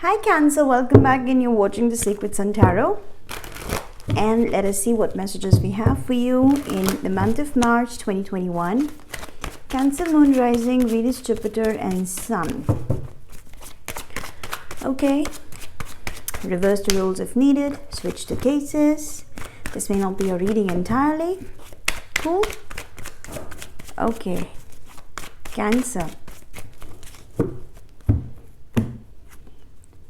Hi Cancer, welcome back again. You're watching the Sacred Sun Tarot. And let us see what messages we have for you in the month of March 2021. Cancer, Moon, Rising, Venus, Jupiter and Sun. Okay. Reverse the roles if needed. Switch the cases. This may not be your reading entirely. Cool. Okay. Cancer.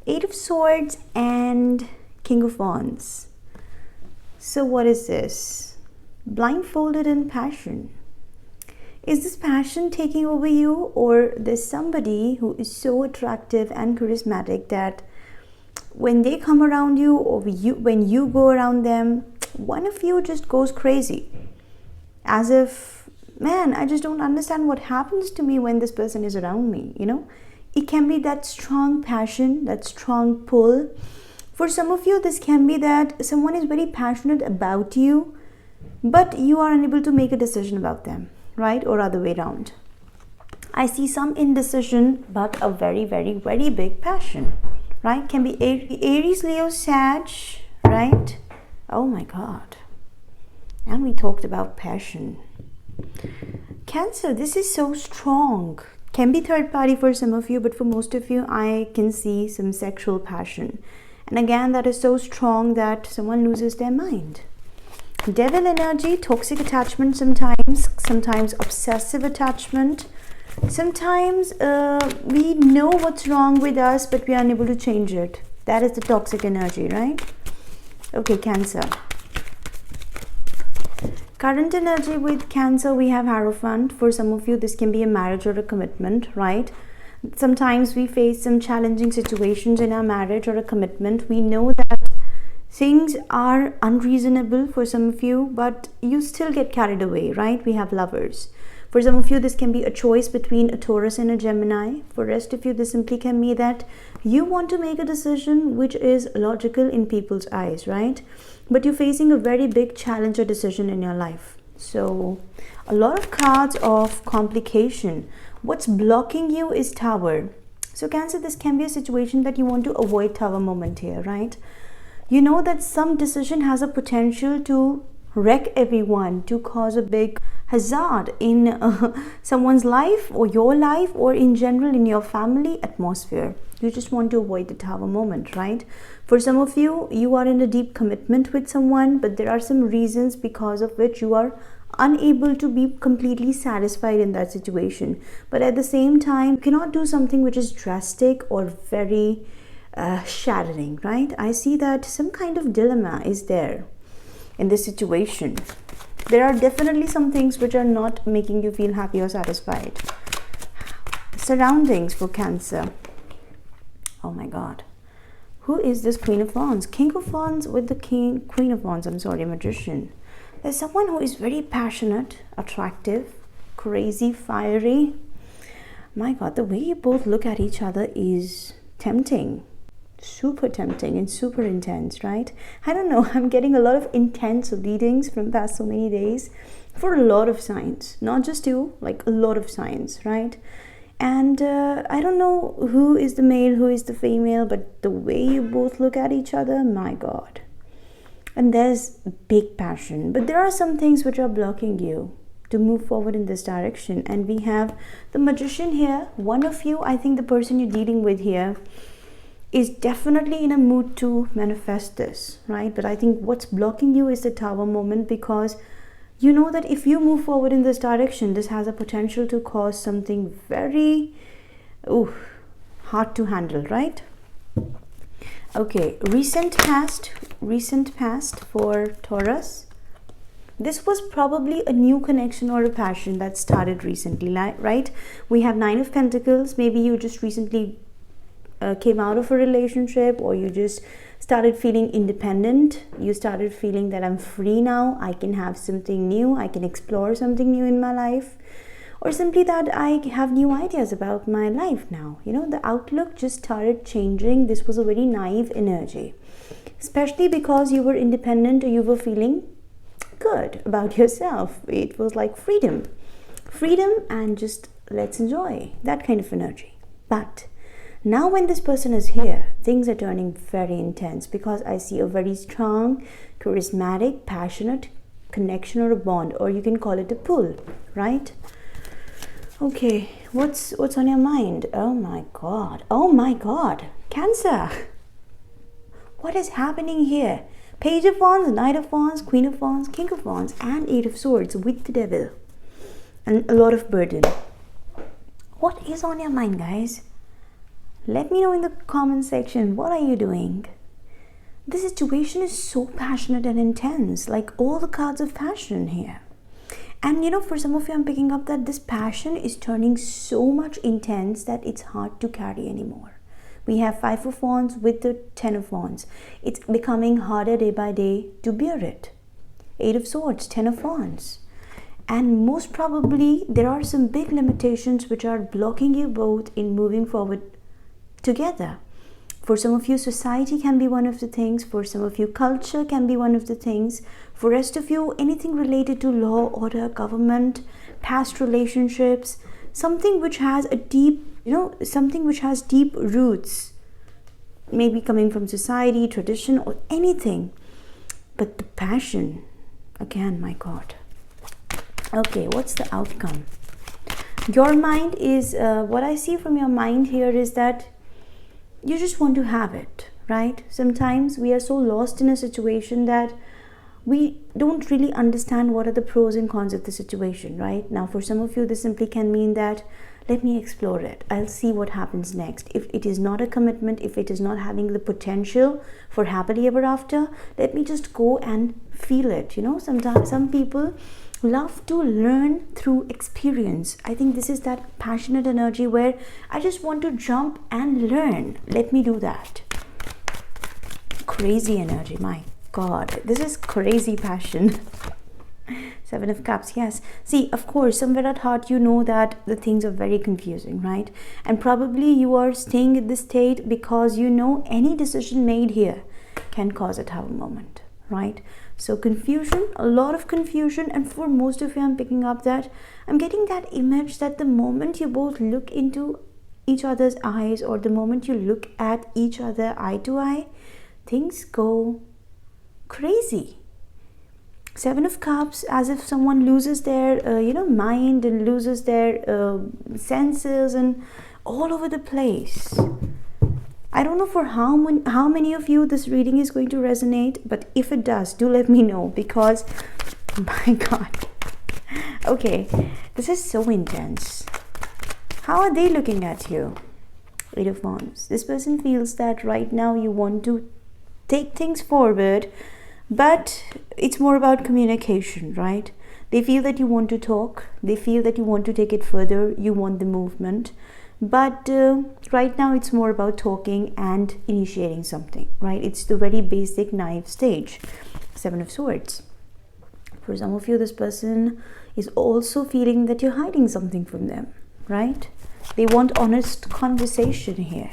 Eight of Swords and King of Wands. So what is this? Blindfolded in passion. Is this passion taking over you, or there's somebody who is so attractive and charismatic that when they come around you, or when you go around them, one of you just goes crazy. As if, man, I just don't understand what happens to me when this person is around me, you know? It can be that strong passion, that strong pull. For some of you, this can be that someone is very passionate about you, but you are unable to make a decision about them, right? Or other way around. I see some indecision, but a very, very, very big passion, right? Can be Aries, Leo, Sag, right? Oh my God. And we talked about passion. Cancer, this is so strong. Can be third party for some of you, but for most of you, I can see some sexual passion. And again, that is so strong that someone loses their mind. Devil energy, toxic attachment sometimes obsessive attachment. Sometimes we know what's wrong with us, but we are unable to change it. That is the toxic energy, right? Okay, Cancer. Current energy with Cancer, we have Hierophant. For some of you, this can be a marriage or a commitment, right? Sometimes we face some challenging situations in our marriage or a commitment. We know that things are unreasonable for some of you, but you still get carried away, right? We have Lovers. For some of you, this can be a choice between a Taurus and a Gemini. For the rest of you, this simply can be that you want to make a decision which is logical in people's eyes, right? But you're facing a very big challenge or decision in your life. So a lot of cards of complication. What's blocking you is Tower. So Cancer, this can be a situation that you want to avoid Tower moment here, right? You know that some decision has a potential to wreck everyone, to cause a big hazard in someone's life or your life, or in general in your family atmosphere. You just want to avoid the Tower moment, right? For some of you, you are in a deep commitment with someone, but there are some reasons because of which you are unable to be completely satisfied in that situation. But at the same time, you cannot do something which is drastic or very shattering, right? I see that some kind of dilemma is there in this situation. There are definitely some things which are not making you feel happy or satisfied. Surroundings for Cancer. Oh my God. Who is this Queen of Wands? King of Wands with the Queen of Wands, Magician. There's someone who is very passionate, attractive, crazy, fiery. My God, the way you both look at each other is tempting. Super tempting and super intense, right? I don't know, I'm getting a lot of intense readings from past so many days for a lot of signs, not just you, like a lot of signs, right? And I don't know who is the male, who is the female, but the way you both look at each other, my God. And there's big passion, but there are some things which are blocking you to move forward in this direction. And we have the Magician here. One of you, I think the person you're dealing with here, is definitely in a mood to manifest this, right? But I think what's blocking you is the Tower moment, because you know that if you move forward in this direction, this has a potential to cause something very hard to handle, right? Okay, recent past for Taurus. This was probably a new connection or a passion that started recently, right? We have Nine of Pentacles. Maybe you just recently came out of a relationship, or you just started feeling independent. You started feeling that I'm free now, I can have something new, I can explore something new in my life, or simply that I have new ideas about my life now. You know, the outlook just started changing. This was a very naive energy, especially because you were independent, or you were feeling good about yourself. It was like freedom and just let's enjoy that kind of energy. But Now when this person is here, things are turning very intense because I see a very strong, charismatic, passionate connection or a bond, or you can call it a pull, right? Okay, what's on your mind? Oh my God, Cancer. What is happening here? Page of Wands, Knight of Wands, Queen of Wands, King of Wands, and Eight of Swords with the Devil. And a lot of burden. What is on your mind, guys? Let me know in the comment section. What are you doing? The situation is so passionate and intense, like all the cards of passion here. And for some of you, I'm picking up that this passion is turning so much intense that it's hard to carry anymore. We have Five of Wands with the Ten of Wands. It's becoming harder day by day to bear it. Eight of Swords, Ten of Wands. And most probably, there are some big limitations which are blocking you both in moving forward together. For some of you, society can be one of the things. For some of you, culture can be one of the things. For rest of you, anything related to law, order, government, past relationships, something which has a deep, something which has deep roots, maybe coming from society, tradition, or anything. But the passion, again, my God. Okay, what's the outcome? Your mind is, what I see from your mind here is that you just want to have it, right? Sometimes we are so lost in a situation that we don't really understand what are the pros and cons of the situation, right? Now, for some of you, this simply can mean that let me explore it. I'll see what happens next. If it is not a commitment, if it is not having the potential for happily ever after, let me just go and feel it. Sometimes some people love to learn through experience. I think this is that passionate energy where I just want to jump and learn. Let me do that. Crazy energy, my God. This is crazy passion. Seven of Cups, yes. See, of course, somewhere at heart, you know that the things are very confusing, right? And probably you are staying in this state because you know any decision made here can cause a tower moment, right? So confusion, a lot of confusion. And for most of you, I'm picking up that I'm getting that image that the moment you both look into each other's eyes, or the moment you look at each other eye to eye, things go crazy. Seven of Cups, as if someone loses their mind and loses their senses and all over the place. I don't know for how many of you this reading is going to resonate, but if it does, do let me know, because my God. Okay, this is so intense. How are they looking at you? Eight of Wands. This person feels that right now you want to take things forward, but it's more about communication, right? They feel that you want to talk. They feel that you want to take it further. You want the movement. But right now it's more about talking and initiating something, right? It's the very basic naive stage. Seven of Swords. For some of you, this person is also feeling that you're hiding something from them, right? They want honest conversation here.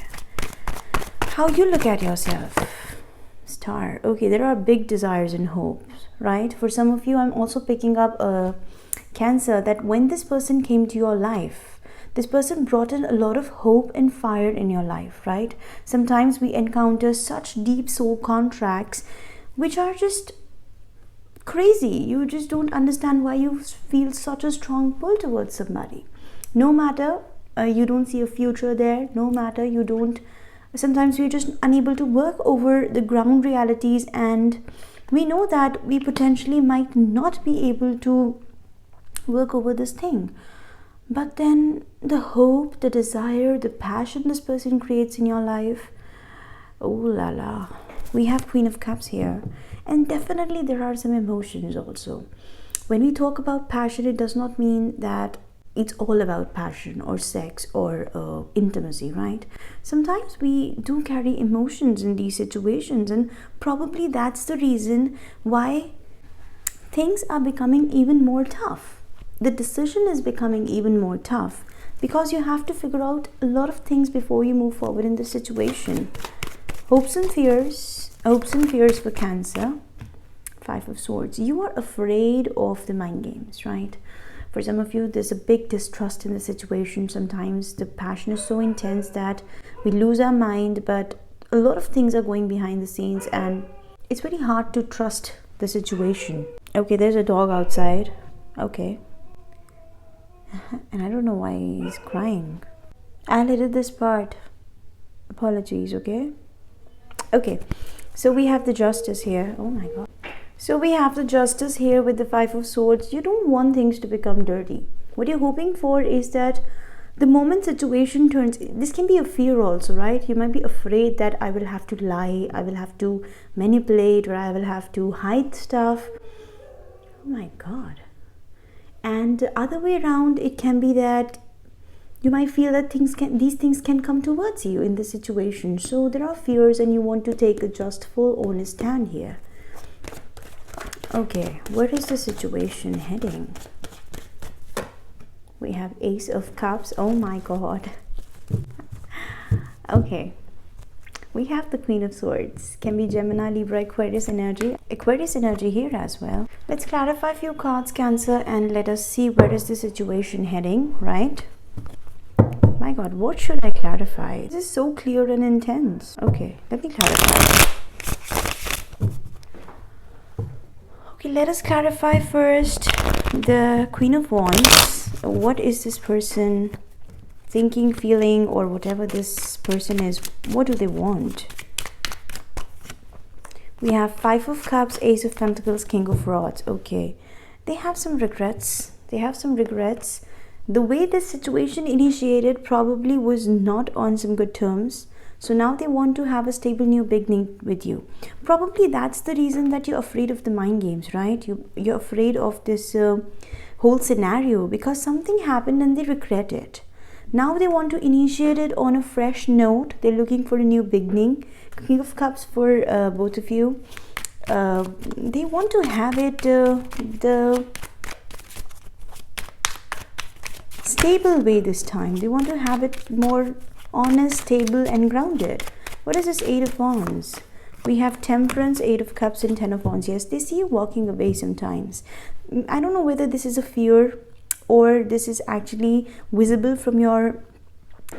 How you look at yourself? Star. Okay, there are big desires and hopes, right? For some of you, I'm also picking up a Cancer, that when this person came to your life, this person brought in a lot of hope and fire in your life, right? Sometimes we encounter such deep soul contracts which are just crazy. You just don't understand why you feel such a strong pull towards somebody. No matter you don't see a future there, no matter you don't, sometimes we're just unable to work over the ground realities, and we know that we potentially might not be able to work over this thing. But then the hope, the desire, the passion this person creates in your life, oh la la. We have Queen of Cups here, and definitely there are some emotions also. When we talk about passion, it does not mean that it's all about passion or sex or intimacy, right? Sometimes we do carry emotions in these situations, and probably that's the reason why things are becoming even more tough. The decision is becoming even more tough because you have to figure out a lot of things before you move forward in the situation. Hopes and fears for Cancer. Five of Swords. You are afraid of the mind games, right? For some of you, there's a big distrust in the situation. Sometimes the passion is so intense that we lose our mind, but a lot of things are going behind the scenes and it's very hard to trust the situation. Okay, there's a dog outside. Okay. And I don't know why he's crying. I'll edit this part. Apologies, okay? Okay, so we have the justice here. Oh my god. So we have the justice here with the 5 of swords. You don't want things to become dirty. What you're hoping for is that the moment situation turns, this can be a fear also, right? You might be afraid that I will have to lie, I will have to manipulate, or I will have to hide stuff. Oh my god. And the other way around, it can be that you might feel that these things can come towards you in this situation. So there are fears and you want to take a just, full, honest stand here. Okay, where is the situation heading? We have Ace of Cups. Oh my god. Okay. We have the Queen of Swords. Can be Gemini, Libra, Aquarius energy. Aquarius energy here as well. Let's clarify a few cards, Cancer, and let us see where is the situation heading, right? My god, what should I clarify? This is so clear and intense. Okay, let me clarify. Okay, let us clarify first the Queen of Wands. What is this person thinking, feeling, or whatever this person is? What do they want? We have 5 of Cups, Ace of Pentacles, King of Rods. Okay, they have some regrets. They have some regrets. The way this situation initiated probably was not on some good terms. So now they want to have a stable new beginning with you. Probably that's the reason that you're afraid of the mind games, right? You're afraid of this whole scenario because something happened and they regret it. Now they want to initiate it on a fresh note. They're looking for a new beginning. King of Cups for both of you. They want to have it the stable way this time. They want to have it more honest, stable, and grounded. What is this 8 of Wands? We have Temperance, 8 of Cups, and 10 of Wands. Yes, they see you walking away sometimes. I don't know whether this is a fear or this is actually visible from your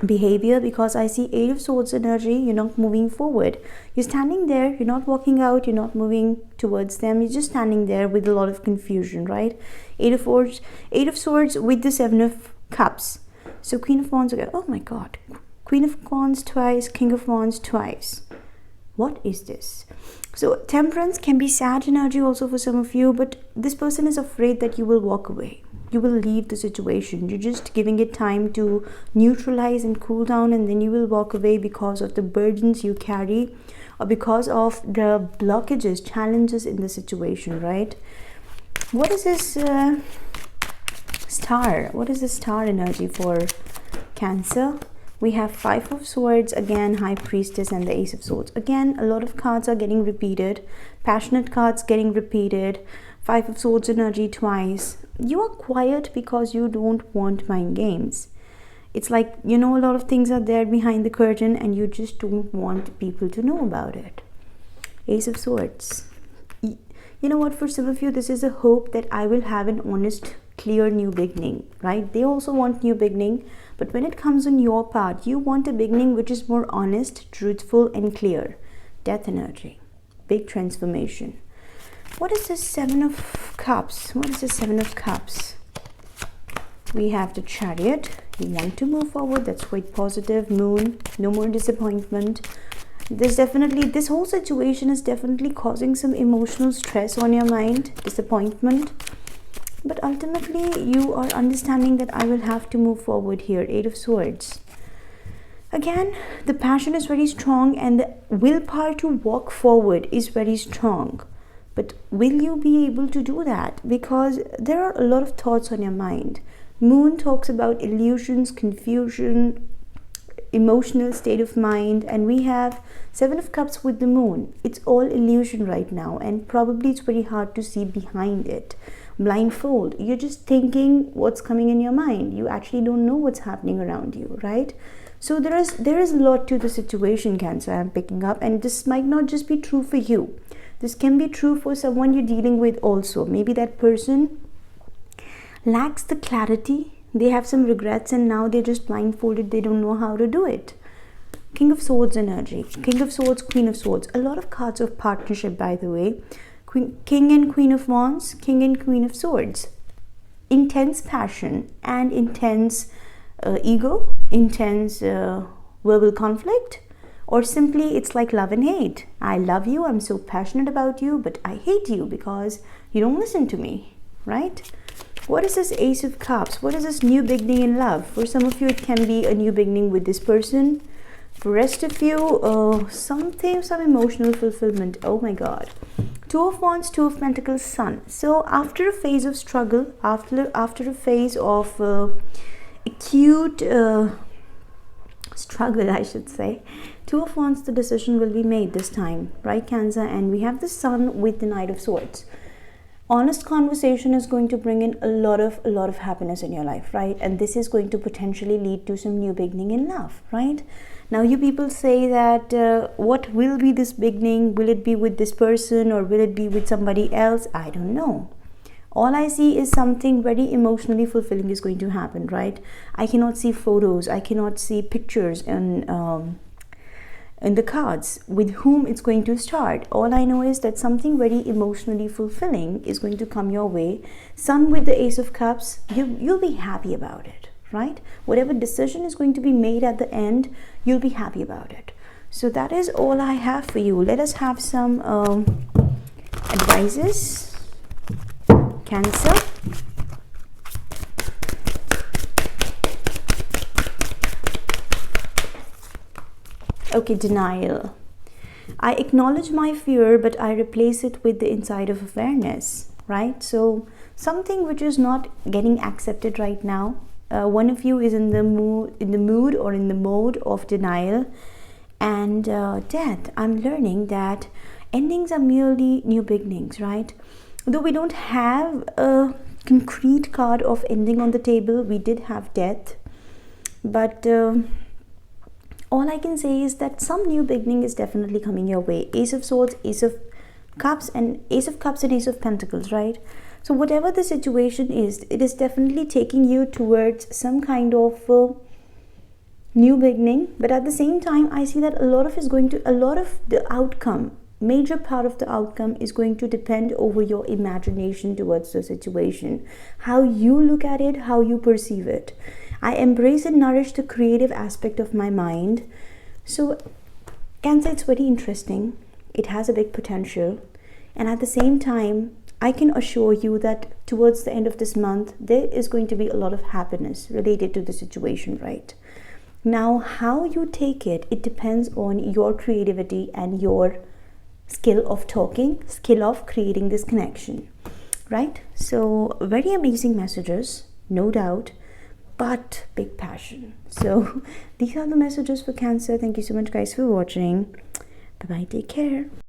behavior, because I see 8 of Swords energy. You're not moving forward. You're standing there. You're not walking out. You're not moving towards them. You're just standing there with a lot of confusion, right? 8 of Swords with the 7 of Cups. So Queen of Wands again. Oh my god. Queen of Wands twice, King of Wands twice. What is this? So Temperance can be sad energy also for some of you, but this person is afraid that you will walk away. You will leave the situation. You're just giving it time to neutralize and cool down, and then you will walk away because of the burdens you carry or because of the blockages, challenges in the situation, right? What is this star? What is the star energy for Cancer? We have 5 of Swords, again High Priestess, and the Ace of Swords. Again, a lot of cards are getting repeated. Passionate cards getting repeated. 5 of Swords energy twice. You are quiet because you don't want mind games. It's like, you know, a lot of things are there behind the curtain and you just don't want people to know about it. Ace of Swords. You know what, for some of you, this is a hope that I will have an honest, clear new beginning, right? They also want new beginning, but when it comes on your part, you want a beginning which is more honest, truthful, and clear. Death energy. Big transformation. What is this 7 of Cups? What is the 7 of Cups? We have the Chariot. You want to move forward. That's quite positive. Moon. No more disappointment. This whole situation is definitely causing some emotional stress on your mind. Disappointment. But ultimately, you are understanding that I will have to move forward here. 8 of Swords. Again, the passion is very strong and the willpower to walk forward is very strong. But will you be able to do that? Because there are a lot of thoughts on your mind. Moon talks about illusions, confusion, emotional state of mind, and we have 7 of Cups with the Moon. It's all illusion right now, and probably it's very hard to see behind it. Blindfold. You're just thinking what's coming in your mind. You actually don't know what's happening around you, right? So there is a lot to the situation, Cancer, I'm picking up, and this might not just be true for you. This can be true for someone you're dealing with also. Maybe that person lacks the clarity. They have some regrets and now they're just blindfolded. They don't know how to do it. King of Swords energy. King of Swords, Queen of Swords. A lot of cards of partnership, by the way. King and Queen of Wands, King and Queen of Swords. Intense passion and intense ego, intense verbal conflict, or simply it's like love and hate. I love you, I'm so passionate about you, but I hate you because you don't listen to me, right? What is this Ace of Cups? What is this new beginning in love? For some of you, it can be a new beginning with this person. For rest of you, some emotional fulfillment. Oh my God. Two of Wands, Two of Pentacles, Sun. So after a phase of struggle, after a phase of acute struggle, I should say, Two of Wands, the decision will be made this time, right, Cancer? And we have the Sun with the Knight of Swords. Honest conversation is going to bring in a lot of happiness in your life, right? And this is going to potentially lead to some new beginning in love, right? Now you people say that what will be this beginning? Will it be with this person or will it be with somebody else? I don't know. All I see is something very emotionally fulfilling is going to happen, right? I cannot see photos, I cannot see pictures in the cards with whom it's going to start. All I know is that something very emotionally fulfilling is going to come your way. Sun with the Ace of Cups, you'll be happy about it, right? Whatever decision is going to be made at the end, you'll be happy about it. So that is all I have for you. Let us have some advices. Cancer. Okay, denial. I acknowledge my fear, but I replace it with the insight of awareness, right? So something which is not getting accepted right now. One of you is in the mood or in the mode of denial and death. I'm learning that endings are merely new beginnings, right? Though we don't have a concrete card of ending on the table, we did have death, but all I can say is that some new beginning is definitely coming your way. Ace of Swords, Ace of Cups and Ace of Pentacles, right? So whatever the situation is, it is definitely taking you towards some kind of new beginning. But at the same time, I see that a lot of the outcome, major part of the outcome is going to depend over your imagination towards the situation. How you look at it, how you perceive it. I embrace and nourish the creative aspect of my mind. So Cancer, it's very interesting. It has a big potential. And at the same time, I can assure you that towards the end of this month, there is going to be a lot of happiness related to the situation, right? Now, how you take it, it depends on your creativity and your skill of talking, skill of creating this connection, right? So very amazing messages, no doubt, but big passion. So these are the messages for Cancer. Thank you so much guys for watching. Bye bye, take care.